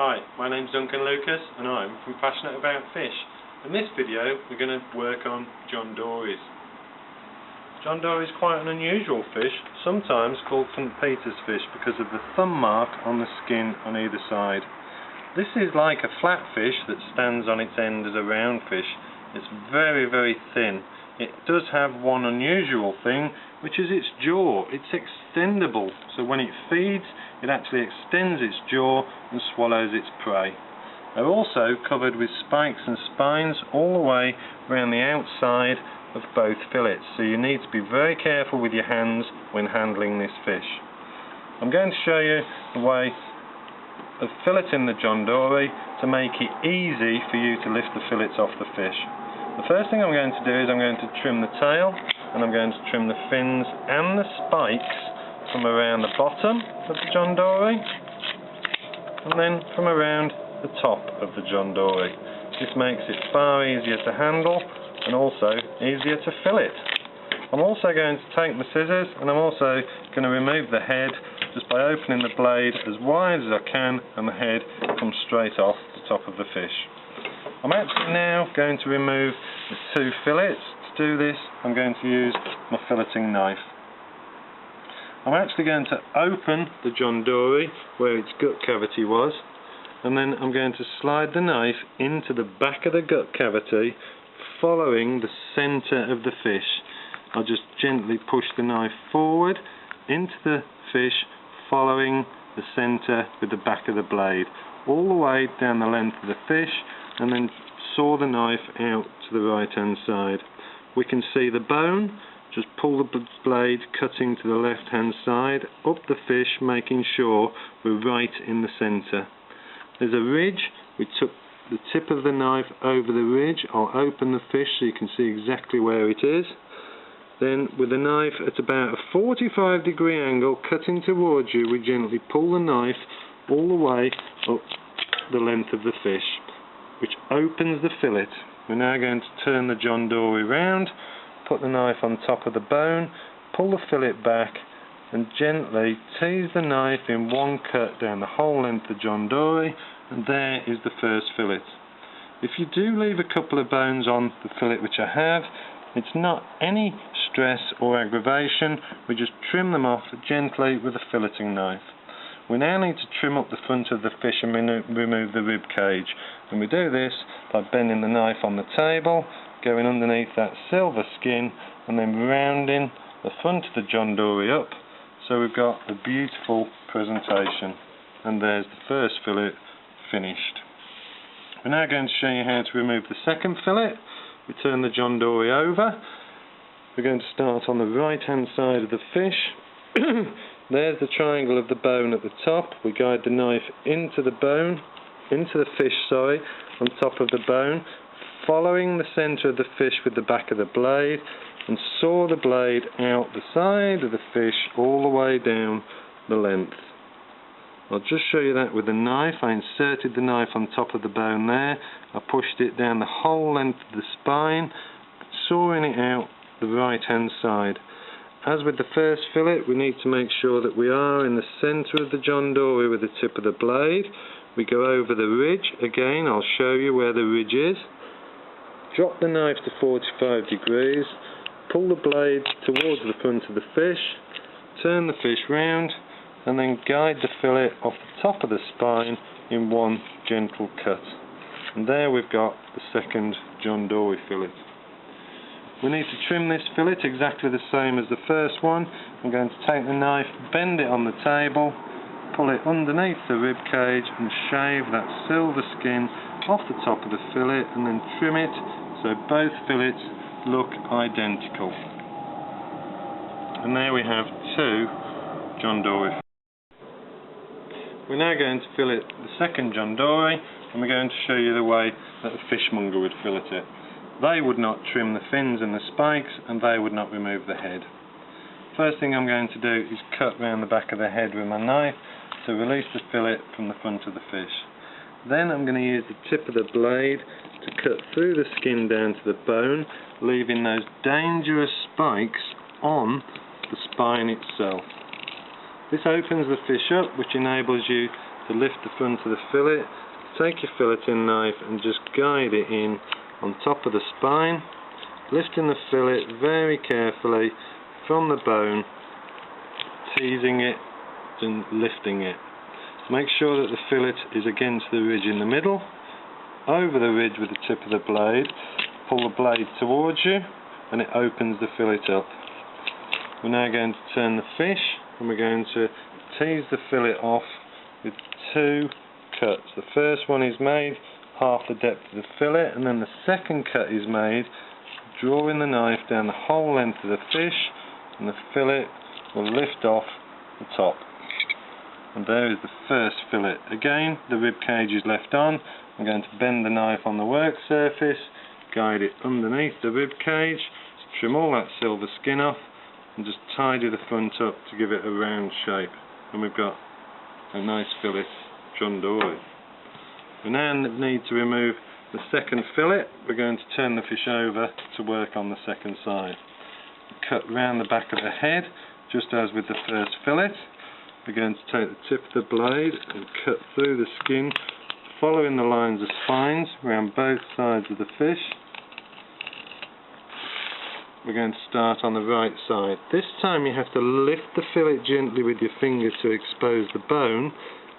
Hi, my name's Duncan Lucas and I'm from Passionate About Fish. In this video we're going to work on John Dory's. John Dory is quite an unusual fish, sometimes called St. Peter's fish because of the thumb mark on the skin on either side. This is like a flat fish that stands on its end as a round fish. It's very, very thin. It does have one unusual thing, which is its jaw. It's extendable, so when it feeds it actually extends its jaw and swallows its prey. They're also covered with spikes and spines all the way around the outside of both fillets, so you need to be very careful with your hands when handling this fish. I'm going to show you the way of filleting the John Dory to make it easy for you to lift the fillets off the fish. The first thing I'm going to do is I'm going to trim the tail, and I'm going to trim the fins and the spikes from around the bottom of the John Dory and then from around the top of the John Dory. This makes it far easier to handle and also easier to fillet. I'm also going to take my scissors and I'm also going to remove the head just by opening the blade as wide as I can, and the head comes straight off the top of the fish. I'm actually now going to remove the two fillets. To do this I'm going to use my filleting knife. I'm actually going to open the John Dory where its gut cavity was, and then I'm going to slide the knife into the back of the gut cavity following the centre of the fish. I'll just gently push the knife forward into the fish following the centre with the back of the blade all the way down the length of the fish, and then saw the knife out to the right hand side. We can see the bone. Just pull the blade cutting to the left hand side up the fish, making sure we're right in the centre. There's a ridge. We took the tip of the knife over the ridge. I'll open the fish so you can see exactly where it is. Then with the knife at about a 45-degree angle cutting towards you, we gently pull the knife all the way up the length of the fish, which opens the fillet. We're now going to turn the John Dory round, put the knife on top of the bone, pull the fillet back and gently tease the knife in one cut down the whole length of John Dory, and there is the first fillet. If you do leave a couple of bones on the fillet, which I have, it's not any stress or aggravation. We just trim them off gently with a filleting knife. We now need to trim up the front of the fish and remove the rib cage, and we do this by bending the knife on the table, going underneath that silver skin and then rounding the front of the John Dory up, so we've got a beautiful presentation. And there's the first fillet finished. We're now going to show you how to remove the second fillet. We turn the John Dory over. We're going to start on the right hand side of the fish. There's the triangle of the bone at the top. We guide the knife into the fish, on top of the bone, following the centre of the fish with the back of the blade, and saw the blade out the side of the fish all the way down the length. I'll just show you that with the knife. I inserted the knife on top of the bone there. I pushed it down the whole length of the spine, sawing it out the right hand side. As with the first fillet, we need to make sure that we are in the centre of the John Dory with the tip of the blade. We go over the ridge. Again, I'll show you where the ridge is. Drop the knife to 45 degrees, pull the blade towards the front of the fish, turn the fish round, and then guide the fillet off the top of the spine in one gentle cut. And there we've got the second John Dory fillet. We need to trim this fillet exactly the same as the first one. I'm going to take the knife, bend it on the table, pull it underneath the rib cage and shave that silver skin off the top of the fillet, and then trim it so both fillets look identical. And there we have two John Dory. We're now going to fillet the second John Dory, and we're going to show you the way that a fishmonger would fillet it. They would not trim the fins and the spikes, and they would not remove the head. First thing I'm going to do is cut round the back of the head with my knife to release the fillet from the front of the fish. Then I'm going to use the tip of the blade to cut through the skin down to the bone, leaving those dangerous spikes on the spine itself. This opens the fish up, which enables you to lift the front of the fillet. Take your filleting knife and just guide it in on top of the spine, lifting the fillet very carefully from the bone, teasing it and lifting it. Make sure that the fillet is against the ridge in the middle, over the ridge with the tip of the blade. Pull the blade towards you and it opens the fillet up. We're now going to turn the fish and we're going to tease the fillet off with 2 cuts. The first one is made half the depth of the fillet, and then the second cut is made drawing the knife down the whole length of the fish, and the fillet will lift off the top. And there is the first fillet. Again, the rib cage is left on. I'm going to bend the knife on the work surface, guide it underneath the rib cage, trim all that silver skin off, and just tidy the front up to give it a round shape. And we've got a nice fillet John Dory. We now need to remove the second fillet. We're going to turn the fish over to work on the second side. Cut round the back of the head, just as with the first fillet. We're going to take the tip of the blade and cut through the skin, following the lines of spines around both sides of the fish. We're going to start on the right side. This time you have to lift the fillet gently with your finger to expose the bone,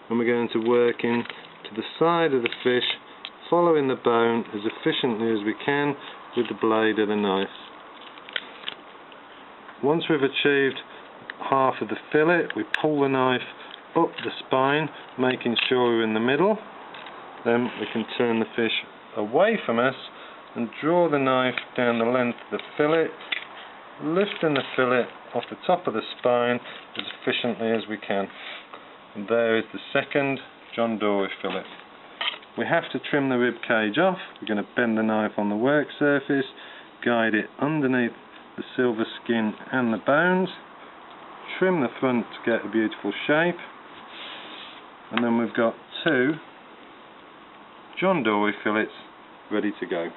and we're going to work in to the side of the fish, following the bone as efficiently as we can with the blade of the knife. Once we've achieved half of the fillet, we pull the knife up the spine, making sure we're in the middle. Then we can turn the fish away from us and draw the knife down the length of the fillet, lifting the fillet off the top of the spine as efficiently as we can. And there is the second John Dory fillet. We have to trim the rib cage off. We're going to bend the knife on the work surface, guide it underneath the silver skin and the bones, trim the front to get a beautiful shape, and then we've got 2 John Dory fillets ready to go.